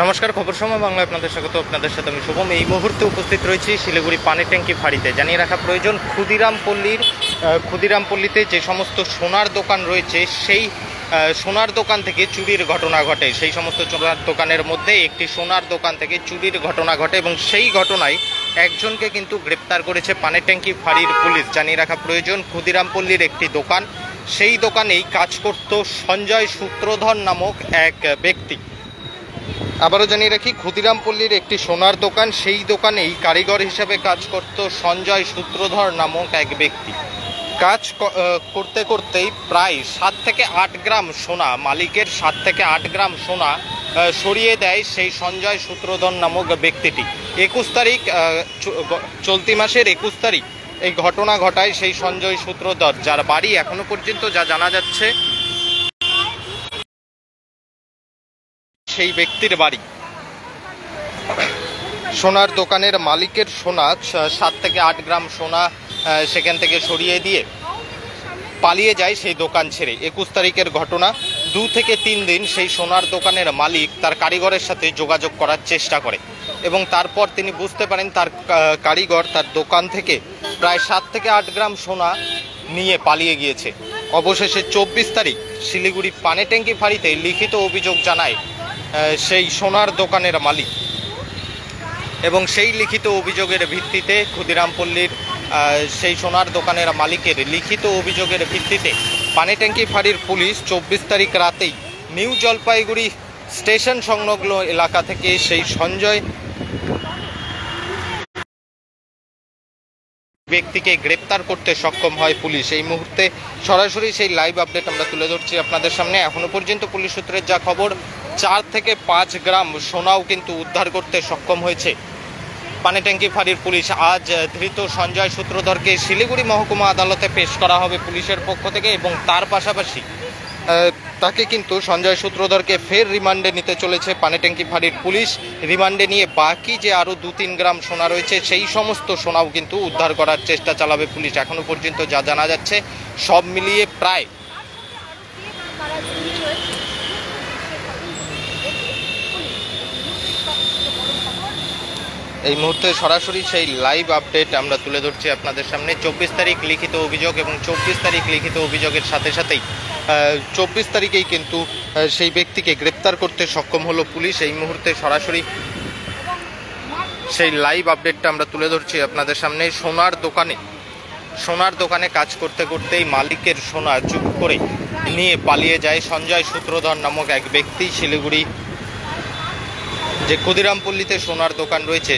নমস্কার, খবর সময় বাংলায় আপনাদের স্বাগত। আপনাদের সাথে আমি শুভম। এই মুহূর্তে উপস্থিত রয়েছি শিলিগুড়ি পানি ট্যাঙ্কি ফাঁড়িতে। জানিয়ে রাখা প্রয়োজন, ক্ষুদিরামপল্লীতে যে সমস্ত সোনার দোকান রয়েছে সেই সোনার দোকান থেকে চুরির ঘটনা ঘটে। সেই সমস্ত সোনার দোকানের মধ্যে একটি সোনার দোকান থেকে চুরির ঘটনা ঘটে এবং সেই ঘটনায় একজনকে কিন্তু গ্রেপ্তার করেছে পানি ট্যাঙ্কি ফাঁড়ির পুলিশ। জানিয়ে রাখা প্রয়োজন, ক্ষুদিরামপল্লীর একটি দোকান, সেই দোকানেই কাজ করত সঞ্জয় সূত্রধর নামক এক ব্যক্তি। আবারও জানিয়ে রাখি, ক্ষুদিরামপল্লীর একটি সোনার দোকান, সেই দোকানেই কারিগর হিসেবে কাজ করত সঞ্জয় সূত্রধর নামক এক ব্যক্তি। কাজ করতে করতেই প্রায় 7 থেকে 8 গ্রাম সোনা, মালিকের 7 থেকে 8 গ্রাম সোনা সরিয়ে দেয় সেই সঞ্জয় সূত্রধর নামক ব্যক্তিটি। 21 তারিখ, চলতি মাসের 21 তারিখ এই ঘটনা ঘটায় সেই সঞ্জয় সূত্রধর, যার বাড়ি এখনো পর্যন্ত যা জানা যাচ্ছে সেই ব্যক্তির বাড়ি। সোনার দোকানের মালিকের সোনা 7 থেকে 8 গ্রাম সোনা সেখান থেকে সরিয়ে দিয়ে পালিয়ে যায় সেই দোকান ছেড়ে। 21 তারিখের ঘটনা। 2 থেকে 3 দিন সেই সোনার দোকানের মালিক তার কারিগরের সাথে যোগাযোগ করার চেষ্টা করে এবং তারপর তিনি বুঝতে পারেন তার কারিগর তার দোকান থেকে প্রায় 7 থেকে 8 গ্রাম সোনা নিয়ে পালিয়ে গিয়েছে। অবশেষে 24 তারিখ শিলিগুড়ি পানি ট্যাঙ্কি ফাঁড়িতে লিখিত অভিযোগ জানায় সেই সোনার দোকানের মালিক এবং সেই লিখিত অভিযোগের ভিত্তিতে ক্ষুদিরামপল্লীর সেই সোনার দোকানের মালিকের লিখিত অভিযোগের ভিত্তিতে পানি ট্যাঙ্কি ফাঁড়ির পুলিশ 24 তারিখ রাতেই নিউ জলপাইগুড়ি স্টেশন সংলগ্ন এলাকা থেকে সেই সঞ্জয় ব্যক্তিকে গ্রেপ্তার করতে সক্ষম হয় পুলিশ। এই মুহূর্তে সরাসরি সেই লাইভ আপডেট আমরা তুলে ধরছি আপনাদের সামনে। এখনো পর্যন্ত পুলিশ সূত্রের যা খবর, 4 থেকে 5 গ্রাম সোনাও কিন্তু উদ্ধার করতে সক্ষম হয়েছে পানি ট্যাঙ্কি ফাঁড়ির পুলিশ। আজ ধৃত সঞ্জয় সূত্রধরকে শিলিগুড়ি মহকুমা আদালতে পেশ করা হবে পুলিশের পক্ষ থেকে এবং তার পাশাপাশি তাকে কিন্তু সঞ্জয় সূত্রধরকে ফের রিমান্ডে নিতে চলেছে পানি ট্যাঙ্কি ফাঁড়ির পুলিশ। রিমান্ডে নিয়ে বাকি যে আরও 2-3 গ্রাম সোনা রয়েছে সেই সমস্ত সোনাও কিন্তু উদ্ধার করার চেষ্টা চালাবে পুলিশ। এখনো পর্যন্ত যা জানা যাচ্ছে, সব মিলিয়ে প্রায় এই মুহূর্তে সরাসরি সেই লাইভ আপডেট আমরা তুলে ধরছি আপনাদের সামনে। 24 তারিখ লিখিত অভিযোগ এবং 24 তারিখ লিখিত অভিযোগের সাথে সাথেই 24 তারিখেই কিন্তু সেই ব্যক্তিকে গ্রেপ্তার করতে সক্ষম হলো পুলিশ। এই মুহূর্তে সরাসরি সেই লাইভ আপডেটটা আমরা তুলে ধরছি আপনাদের সামনে। সোনার দোকানে কাজ করতে করতেই মালিকের সোনা চুপ করে নিয়ে পালিয়ে যায় সঞ্জয় সূত্রধর নামক এক ব্যক্তি। শিলিগুড়ি যে ক্ষুদিরামপল্লীতে সোনার দোকান রয়েছে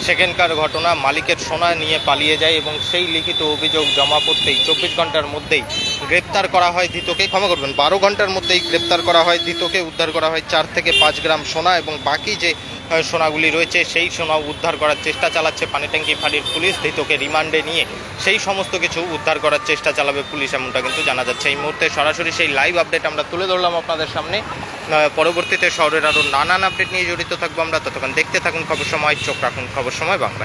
সেখানকার ঘটনা। মালিকের সোনা নিয়ে পালিয়ে যায় এবং সেই লিখিত অভিযোগ জমা পড়তেই 24 ঘন্টার মধ্যেই গ্রেপ্তার করা হয় ধৃতকে। 12 ঘন্টার মধ্যেই গ্রেপ্তার করা হয় ধৃতকে। উদ্ধার করা হয় 4 থেকে 5 গ্রাম সোনা এবং বাকি যে সোনাগুলি রয়েছে সেই সোনাও উদ্ধার করার চেষ্টা চালাচ্ছে পানি ট্যাঙ্কি ফাঁড়ির পুলিশ। ধৃতকে রিমান্ডে নিয়ে সেই সমস্ত কিছু উদ্ধার করার চেষ্টা চালাবে পুলিশ, এমনটা কিন্তু জানা যাচ্ছে। এই মুহূর্তে সরাসরি সেই লাইভ আপডেট আমরা তুলে ধরলাম আপনাদের সামনে। পরবর্তীতে শহরের আরও নানান আপডেট নিয়ে জড়িত থাকবো আমরা। ততক্ষণ দেখতে থাকুন খবর সময়, চোখ রাখুন খবর সময় বাংলা।